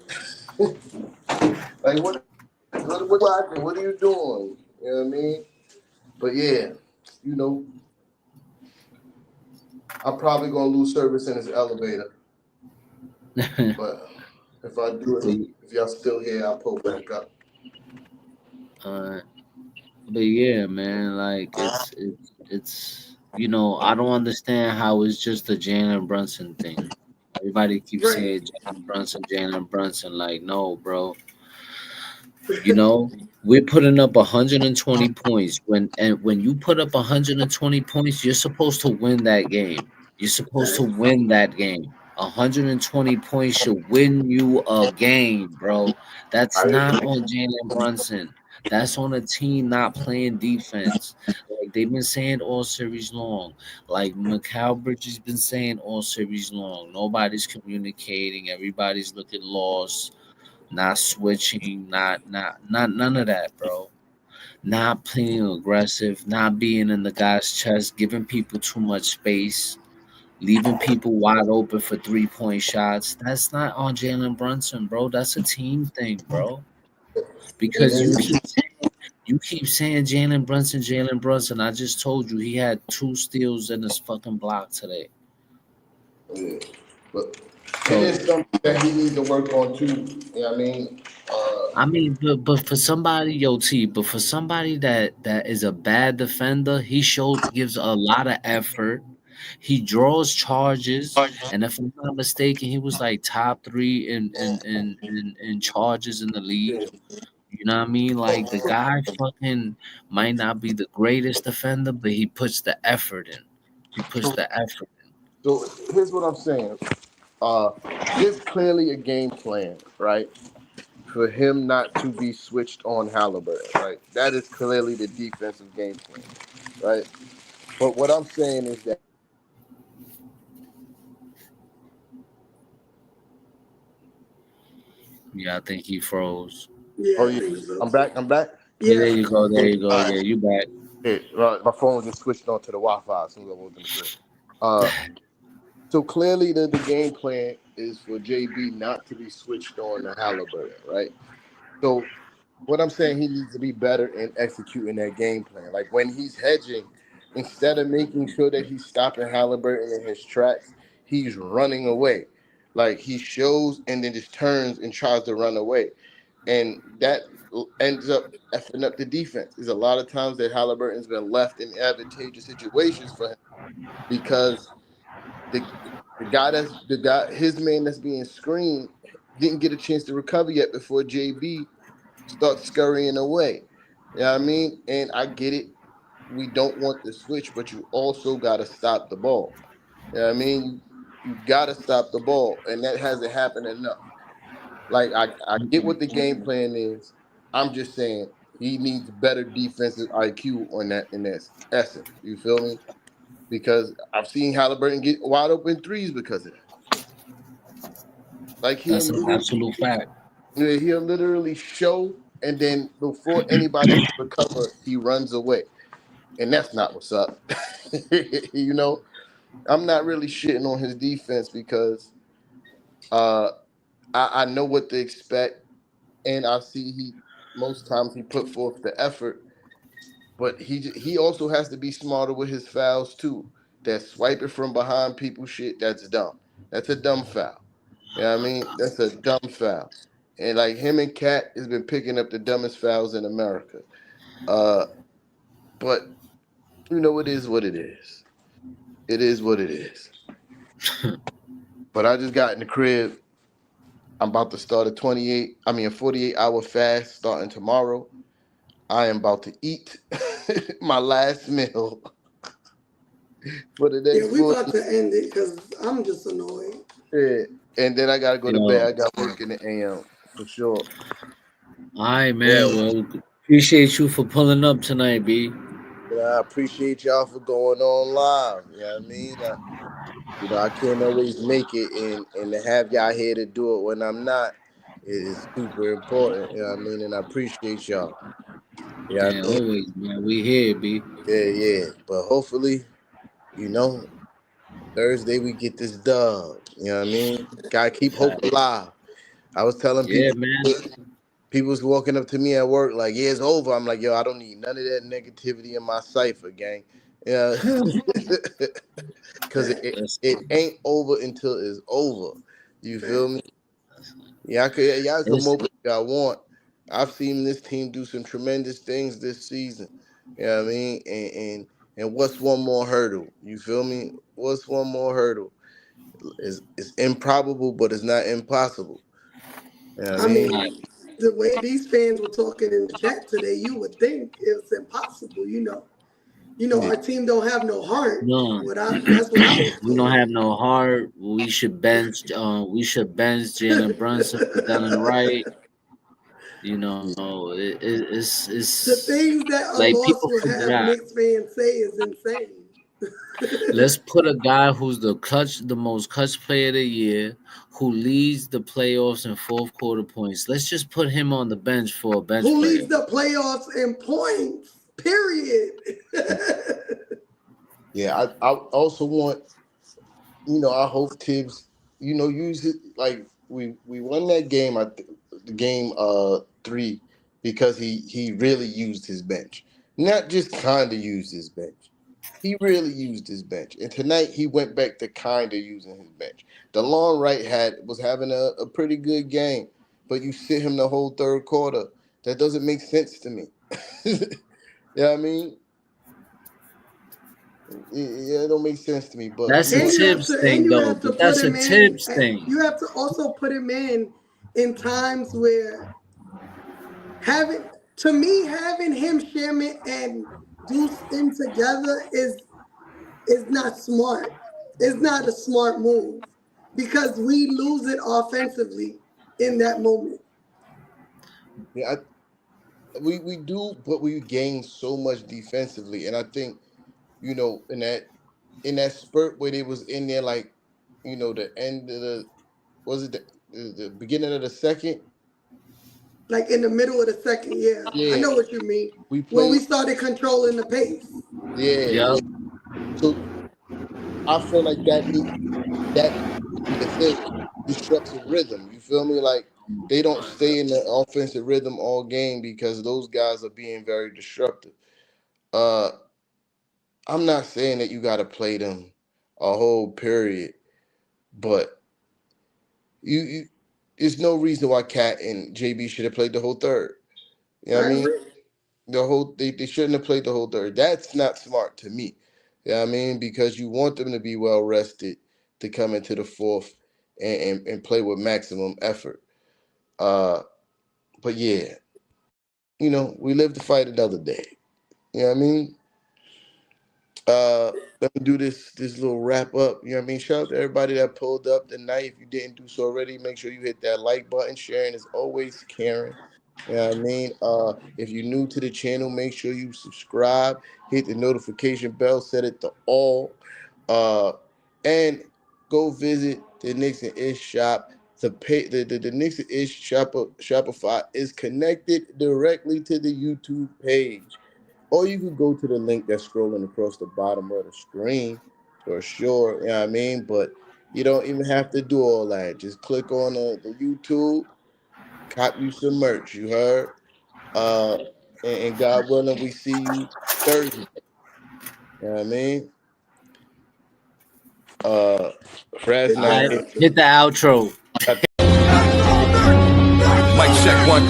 Like, what are you doing? You know what I mean? But yeah, I'm probably going to lose service in this elevator. But if I do it, if y'all still here, I'll pull back up. But yeah, man, like it's I don't understand how it's just a Jalen Brunson thing. Everybody keeps saying Jalen Brunson. Like, no, bro. We're putting up 120 points. When you put up 120 points, you're supposed to win that game. You're supposed to win that game. 120 points should win you a game, bro. That's not on Jalen Brunson. That's on a team not playing defense. Like they've been saying all series long. Like Mikal Bridges been saying all series long. Nobody's communicating. Everybody's looking lost. Not switching. Not none of that, bro. Not playing aggressive. Not being in the guy's chest. Giving people too much space. Leaving people wide open for 3-point shots. That's not on Jalen Brunson, bro. That's a team thing, bro. Because you keep saying Jalen Brunson. I just told you he had 2 steals in his fucking block today. Yeah, but it is something that he needs to work on too. You know what I mean? But for somebody, but for somebody that is a bad defender, he gives a lot of effort. He draws charges, and if I'm not mistaken, he was like top 3 in charges in the league. You know what I mean? Like the guy fucking might not be the greatest defender, but he puts the effort in. He puts the effort in. So here's what I'm saying. Uh, there's clearly a game plan, right, for him not to be switched on Halliburton, right? That is clearly the defensive game plan, right? But what I'm saying is that Yeah, I think he froze. Yeah, oh I yeah, think so. I'm back. I'm back. Yeah, there Yeah. you go. There you go. All Yeah, right. you back. My phone just switched on to the Wi-Fi as soon as I walked in the crib. Uh, so clearly the game plan is for JB not to be switched on to Halliburton, right? So what I'm saying, he needs to be better in executing that game plan. Like when he's hedging, instead of making sure that he's stopping Halliburton in his tracks, he's running away. Like he shows and then just turns and tries to run away. And that ends up effing up the defense. There's a lot of times that Halliburton's been left in advantageous situations for him because the the guy his man that's being screened didn't get a chance to recover yet before JB starts scurrying away. You know what I mean? And I get it. We don't want the switch, but you also gotta stop the ball. You know what I mean? You gotta stop the ball. And that hasn't happened enough. Like I get what the game plan is. I'm just saying he needs better defensive IQ on that in that essence. You feel me? Because I've seen Halliburton get wide open threes because of that. Like That's an absolute fact. he'll literally show, and then before anybody can recover, he runs away, and that's not what's up. you know, I'm not really shitting on his defense because uh, I know what to expect, and I see he most times he put forth the effort. But he also has to be smarter with his fouls too. That swiping from behind people shit, that's dumb. That's a dumb foul. You know what I mean? That's a dumb foul. And like him and Cat has been picking up the dumbest fouls in America. Uh, but you know it is what it is. It is what it is. But I just got in the crib. I'm about to start a 48-hour fast starting tomorrow. I am about to eat my last meal for the Yeah, next we 40. about to end it because I'm just annoyed. Yeah. And then I gotta go to bed. Yo, I got work in the AM for sure. all right, man. Yeah. Well, appreciate you for pulling up tonight, B. I appreciate y'all for going on live. You know what I mean? I can't always make it, and to have y'all here to do it when I'm not is super important. You know what I mean? And I appreciate y'all. Yeah, Yeah, always, man. We here, B. yeah. But hopefully, Thursday we get this dub. You know what I mean? Gotta keep hope alive. I was telling Yeah, people, man. people was walking up to me at work like, "Yeah, it's over." I'm like, "Yo, I don't need none of that negativity in my cipher, gang." Yeah, because it ain't over until it's over. You feel me? Y'all can It's, mope if y'all want. I've seen this team do some tremendous things this season. You know what I mean? And what's one more hurdle? You feel me? What's one more hurdle? It's improbable, but it's not impossible. You know what I I mean? mean, the way these fans were talking in the chat today, you would think it's impossible. Yeah. Our team don't have no heart. no, That's what I was we don't told. have no heart. We should bench Jalen Brunson for Dylan Wright. You know, The it's things that a like loss people will have forgot. Knicks fans say is insane. Let's put a guy who's the most clutch player of the year, who leads the playoffs in fourth quarter points. Let's just put him on the bench for a bench Who player. leads the playoffs in points? Period. Yeah, I also want, I hope Thibs, use it like we won that game, the game 3, because he really used his bench. Not just kinda used his bench. He really used his bench. And tonight he went back to kinda using his bench. DeLon Wright was having a pretty good game, but you sit him the whole third quarter. That doesn't make sense to me. you know what I mean? Yeah, it don't make sense to me. But That's a And Tibbs thing, you though. have to But put that's a him in. Tibbs thing. You have to also put him in times where Having him, Sherman, and Deuce in together is not smart. It's not a smart move because we lose it offensively in that moment. Yeah, we do, but we gain so much defensively, and I think in that spurt where they was in there, like the end of the beginning of the second. Like in the middle of the second, yeah. I know what you mean. When we started controlling the pace. Yeah. So I feel like that needs to be the thing. Disruptive rhythm. You feel me? Like they don't stay in the offensive rhythm all game because those guys are being very disruptive. I'm not saying that you got to play them a whole period, but you there's no reason why Cat and JB should have played the whole third. You know what I mean? They shouldn't have played the whole third. That's not smart to me. You know what I mean? Because you want them to be well rested to come into the fourth and play with maximum effort. But yeah, we live to fight another day. You know what I mean? Let me do this little wrap up. You know what I mean? Shout out to everybody that pulled up tonight. If you didn't do so already, make sure you hit that like button. Sharing is always caring. You know what I mean? If you're new to the channel, make sure you subscribe, hit the notification bell, set it to all, and go visit the Knicks and Ish shop. The Knicks and Ish Shopify is connected directly to the YouTube page. Or you can go to the link that's scrolling across the bottom of the screen for sure. You know what I mean? But you don't even have to do all that. Just click on the YouTube, cop you some merch, you heard? And God willing, we see you Thursday. You know what I mean? Hit the outro. Mic check 1, 2.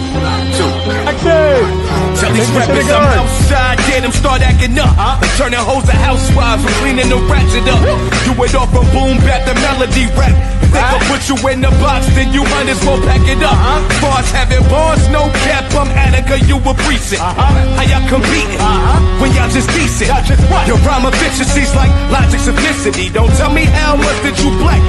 Tell these rappers I'm outside, get them start acting up. Turning hoes to housewives and cleaning the ratchet up. Do it off from boom back the melody rap. If they can put you in the box, then you might as well pack it up. Bars having bars, no cap, I'm Attica, you a precinct. How y'all competing when y'all just decent? Your rhyme efficiency's like logic simplicity. Don't tell me how much that you black